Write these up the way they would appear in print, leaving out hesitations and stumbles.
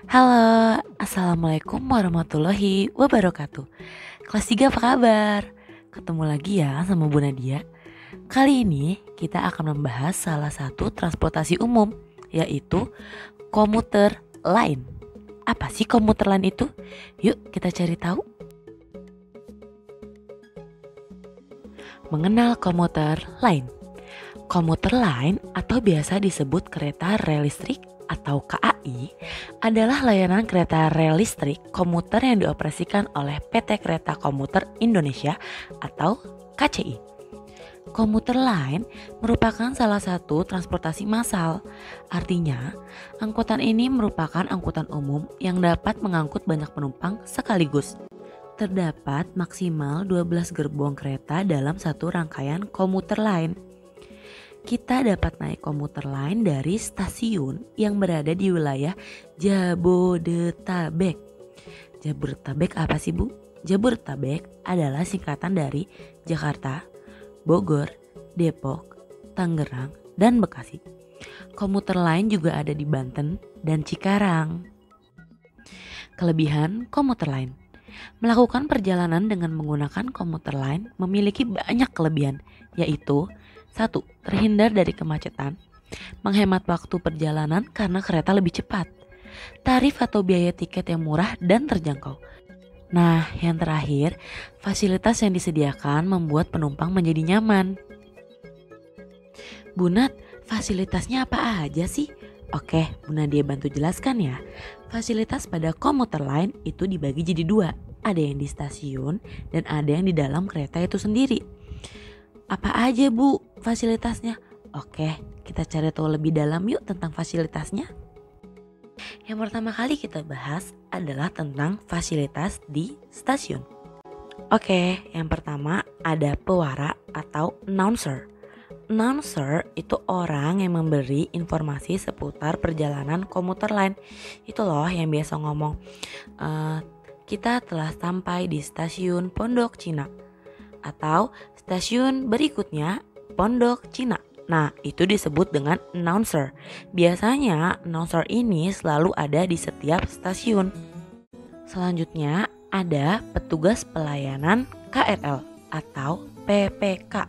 Halo, Assalamualaikum warahmatullahi wabarakatuh. Kelas 3 apa kabar? Ketemu lagi ya sama Bu Nadia. Kali ini kita akan membahas salah satu transportasi umum, yaitu komuter lain. Apa sih komuter lain itu? Yuk kita cari tahu. Mengenal komuter lain. Komuter lain atau biasa disebut kereta rel listrik atau KAI adalah layanan kereta rel listrik komuter yang dioperasikan oleh PT Kereta Komuter Indonesia atau KCI. Komuter lain merupakan salah satu transportasi massal. Artinya, angkutan ini merupakan angkutan umum yang dapat mengangkut banyak penumpang sekaligus. Terdapat maksimal 12 gerbong kereta dalam satu rangkaian komuter lain. Kita dapat naik komuter lain dari stasiun yang berada di wilayah Jabodetabek. Jabodetabek apa sih Bu? Jabodetabek adalah singkatan dari Jakarta, Bogor, Depok, Tangerang, dan Bekasi. Komuter lain juga ada di Banten dan Cikarang. Kelebihan komuter lain. Melakukan perjalanan dengan menggunakan komuter lain memiliki banyak kelebihan, yaitu 1. Terhindar dari kemacetan. Menghemat waktu perjalanan karena kereta lebih cepat. Tarif atau biaya tiket yang murah dan terjangkau. Nah, yang terakhir, fasilitas yang disediakan membuat penumpang menjadi nyaman. Bu Nat, fasilitasnya apa aja sih? Oke, Bu Nadia bantu jelaskan ya. Fasilitas pada komuter lain itu dibagi jadi dua. Ada yang di stasiun dan ada yang di dalam kereta itu sendiri. Apa aja Bu fasilitasnya? Oke, kita cari tahu lebih dalam yuk tentang fasilitasnya. Yang pertama kali kita bahas adalah tentang fasilitas di stasiun. Oke, yang pertama ada pewara atau announcer. Announcer itu orang yang memberi informasi seputar perjalanan komuter lain. Itu loh yang biasa ngomong, kita telah sampai di stasiun Pondok Cina. Atau stasiun berikutnya Pondok Cina. Nah, itu disebut dengan announcer. Biasanya announcer ini selalu ada di setiap stasiun. Selanjutnya ada petugas pelayanan KRL atau PPK.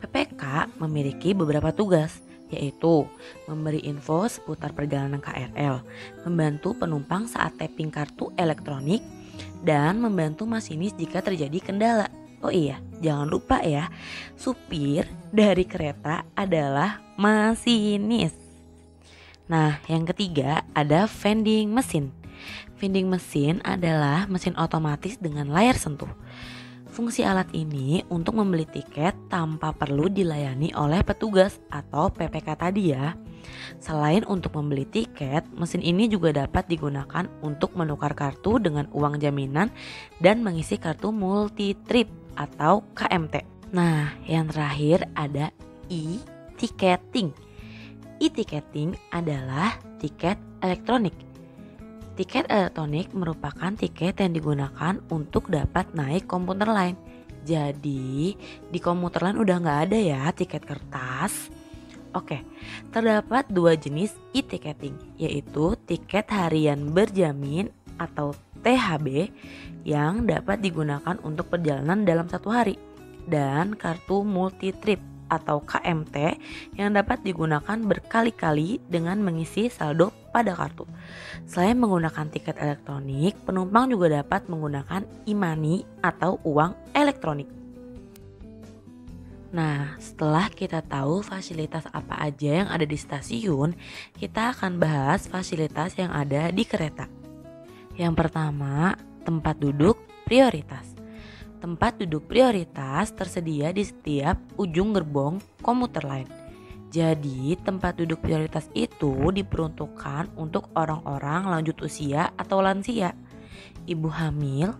PPK memiliki beberapa tugas, yaitu memberi info seputar perjalanan KRL, membantu penumpang saat tapping kartu elektronik, dan membantu masinis jika terjadi kendala. Oh iya, jangan lupa ya, supir dari kereta adalah masinis. Nah, yang ketiga ada vending mesin. Vending mesin adalah mesin otomatis dengan layar sentuh. Fungsi alat ini untuk membeli tiket tanpa perlu dilayani oleh petugas atau PPK tadi ya. Selain untuk membeli tiket, mesin ini juga dapat digunakan untuk menukar kartu dengan uang jaminan dan mengisi kartu multi trip atau KMT. Nah, yang terakhir ada e-ticketing. E-ticketing adalah tiket elektronik. Tiket elektronik merupakan tiket yang digunakan untuk dapat naik komuter lain. Jadi di komuter lain udah gak ada ya tiket kertas. Oke, terdapat dua jenis e-ticketing, yaitu tiket harian berjamin atau THB yang dapat digunakan untuk perjalanan dalam satu hari, dan kartu multi trip atau KMT yang dapat digunakan berkali-kali dengan mengisi saldo pada kartu. Selain menggunakan tiket elektronik, penumpang juga dapat menggunakan e-money atau uang elektronik. Nah, setelah kita tahu fasilitas apa aja yang ada di stasiun, kita akan bahas fasilitas yang ada di kereta. Yang pertama, tempat duduk prioritas. Tempat duduk prioritas tersedia di setiap ujung gerbong komuter lain. Jadi, tempat duduk prioritas itu diperuntukkan untuk orang-orang lanjut usia atau lansia, ibu hamil,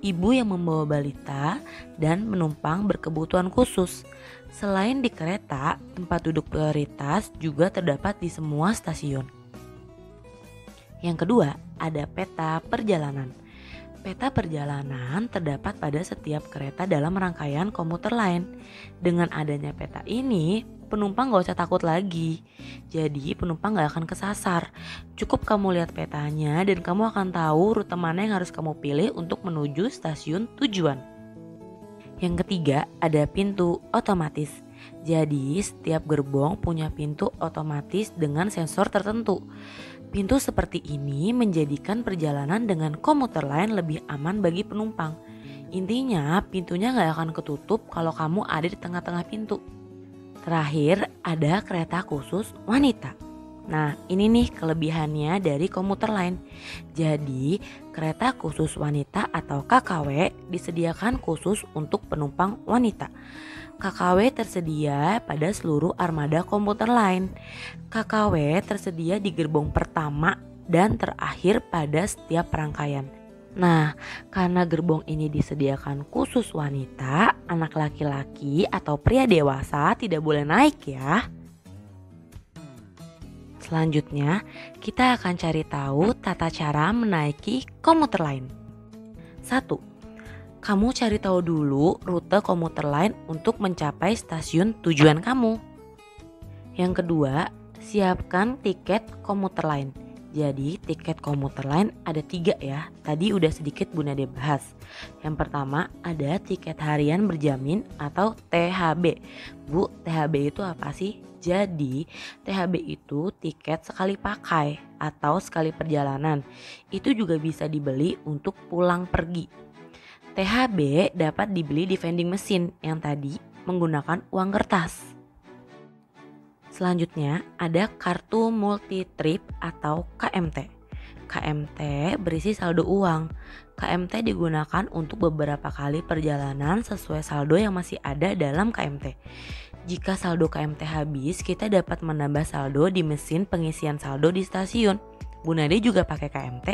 ibu yang membawa balita, dan penumpang berkebutuhan khusus. Selain di kereta, tempat duduk prioritas juga terdapat di semua stasiun. Yang kedua, ada peta perjalanan. Peta perjalanan terdapat pada setiap kereta dalam rangkaian komuter lain. Dengan adanya peta ini, penumpang gak usah takut lagi. Jadi penumpang gak akan kesasar. Cukup kamu lihat petanya dan kamu akan tahu rute mana yang harus kamu pilih untuk menuju stasiun tujuan. Yang ketiga, ada pintu otomatis. Jadi setiap gerbong punya pintu otomatis dengan sensor tertentu. Pintu seperti ini menjadikan perjalanan dengan komuter lain lebih aman bagi penumpang. Intinya pintunya gak akan ketutup kalau kamu ada di tengah-tengah pintu. Terakhir ada kereta khusus wanita. Nah ini nih kelebihannya dari komuter lain. Jadi kereta khusus wanita atau KKW disediakan khusus untuk penumpang wanita. KKW tersedia pada seluruh armada komuter lain. KKW tersedia di gerbong pertama dan terakhir pada setiap rangkaian. Nah, karena gerbong ini disediakan khusus wanita, anak laki-laki atau pria dewasa tidak boleh naik ya. Selanjutnya, kita akan cari tahu tata cara menaiki komuter lain. 1. Kamu cari tahu dulu rute komuter lain untuk mencapai stasiun tujuan kamu. Yang kedua, siapkan tiket komuter lain. Jadi tiket komuter lain ada 3 ya. Tadi udah sedikit Bu Nadia bahas. Yang pertama ada tiket harian berjamin atau THB. Bu, THB itu apa sih? Jadi THB itu tiket sekali pakai atau sekali perjalanan. Itu juga bisa dibeli untuk pulang pergi. THB dapat dibeli di vending mesin yang tadi menggunakan uang kertas. Selanjutnya ada kartu multi trip atau KMT. KMT berisi saldo uang. KMT digunakan untuk beberapa kali perjalanan sesuai saldo yang masih ada dalam KMT. Jika saldo KMT habis, kita dapat menambah saldo di mesin pengisian saldo di stasiun. Bu Nadia juga pakai KMT,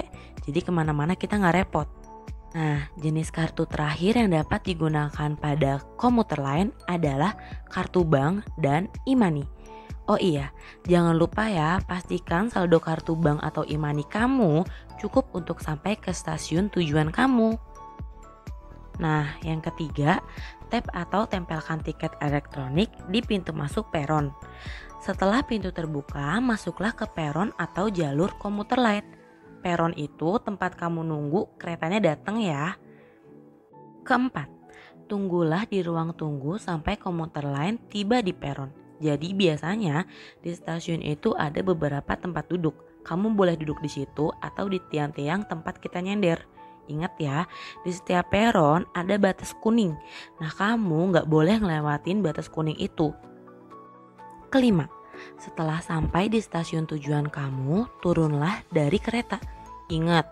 jadi kemana-mana kita nggak repot. Nah, jenis kartu terakhir yang dapat digunakan pada komuter lain adalah kartu bank dan e-money. Oh iya, jangan lupa ya, pastikan saldo kartu bank atau e-money kamu cukup untuk sampai ke stasiun tujuan kamu. Nah, yang ketiga, tap atau tempelkan tiket elektronik di pintu masuk peron. Setelah pintu terbuka, masuklah ke peron atau jalur komuter lain. Peron itu tempat kamu nunggu keretanya datang ya. Keempat, tunggulah di ruang tunggu sampai komuter lain tiba di peron. Jadi biasanya di stasiun itu ada beberapa tempat duduk. Kamu boleh duduk di situ atau di tiang-tiang tempat kita nyender. Ingat ya, di setiap peron ada batas kuning. Nah kamu gak boleh ngelewatin batas kuning itu. Kelima, setelah sampai di stasiun tujuan kamu, turunlah dari kereta. Ingat,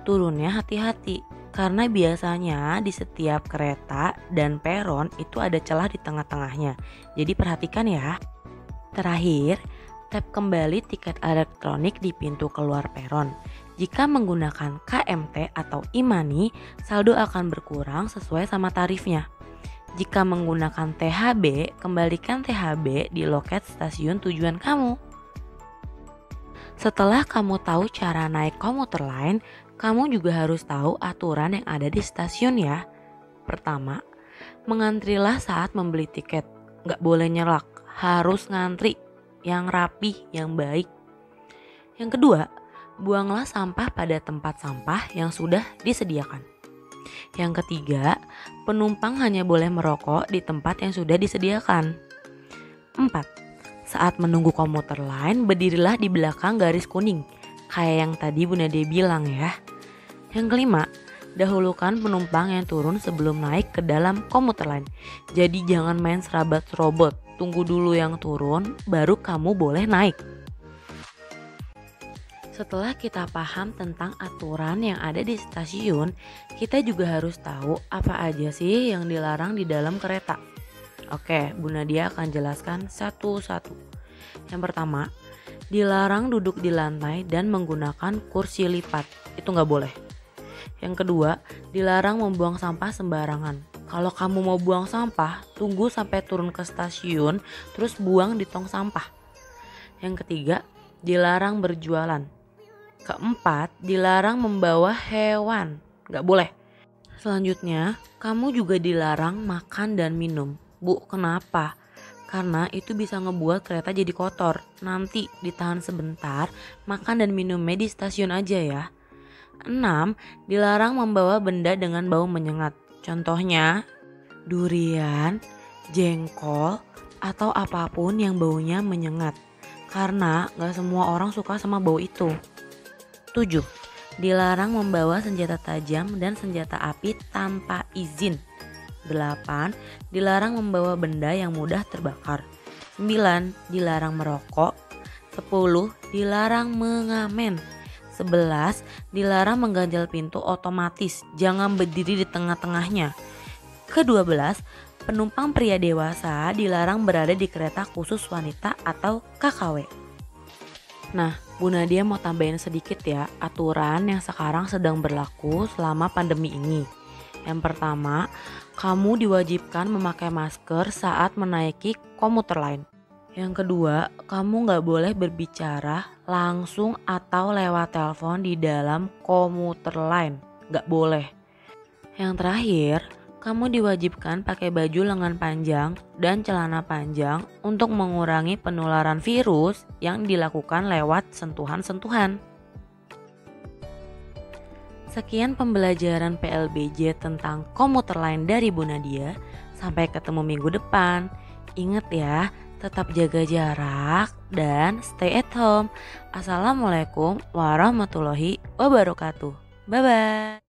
turunnya hati-hati. Karena biasanya di setiap kereta dan peron itu ada celah di tengah-tengahnya. Jadi perhatikan ya. Terakhir, tap kembali tiket elektronik di pintu keluar peron. Jika menggunakan KMT atau e-money, saldo akan berkurang sesuai sama tarifnya. Jika menggunakan THB, kembalikan THB di loket stasiun tujuan kamu. Setelah kamu tahu cara naik komuter lain, kamu juga harus tahu aturan yang ada di stasiun ya. Pertama, mengantrilah saat membeli tiket. Gak boleh nyelak, harus ngantri yang rapi, yang baik. Yang kedua, buanglah sampah pada tempat sampah yang sudah disediakan. Yang ketiga, penumpang hanya boleh merokok di tempat yang sudah disediakan. 4. Saat menunggu komuter lain, berdirilah di belakang garis kuning. Kayak yang tadi Bu Nadia bilang ya. Yang kelima, dahulukan penumpang yang turun sebelum naik ke dalam komuter lain. Jadi jangan main serabat-serobot. Tunggu dulu yang turun, baru kamu boleh naik. Setelah kita paham tentang aturan yang ada di stasiun, kita juga harus tahu apa aja sih yang dilarang di dalam kereta. Oke, Bu Nadia akan jelaskan satu-satu. Yang pertama, dilarang duduk di lantai dan menggunakan kursi lipat. Itu nggak boleh. Yang kedua, dilarang membuang sampah sembarangan. Kalau kamu mau buang sampah, tunggu sampai turun ke stasiun, terus buang di tong sampah. Yang ketiga, dilarang berjualan. Keempat, dilarang membawa hewan. Nggak boleh. Selanjutnya, kamu juga dilarang makan dan minum. Bu, kenapa? karena itu bisa ngebuat kereta jadi kotor. Nanti ditahan sebentar, makan dan minumnya di stasiun aja ya. 6. Dilarang membawa benda dengan bau menyengat. Contohnya durian, jengkol, atau apapun yang baunya menyengat. Karena gak semua orang suka sama bau itu. 7. Dilarang membawa senjata tajam dan senjata api tanpa izin. 8. Dilarang membawa benda yang mudah terbakar. 9. Dilarang merokok. 10. Dilarang mengamen. 11. Dilarang mengganjal pintu otomatis, jangan berdiri di tengah-tengahnya. Ke-12, penumpang pria dewasa dilarang berada di kereta khusus wanita atau KKW. Nah, Bu Nadia mau tambahin sedikit ya aturan yang sekarang sedang berlaku selama pandemi ini. Yang pertama, kamu diwajibkan memakai masker saat menaiki komuter lain. Yang kedua, kamu gak boleh berbicara langsung atau lewat telepon di dalam komuter lain. Gak boleh. Yang terakhir, kamu diwajibkan pakai baju lengan panjang dan celana panjang untuk mengurangi penularan virus yang dilakukan lewat sentuhan-sentuhan. Sekian pembelajaran PLBJ tentang komuter lain dari Bu Nadia. Sampai ketemu minggu depan. Ingat ya, tetap jaga jarak dan stay at home. Assalamualaikum warahmatullahi wabarakatuh. Bye-bye.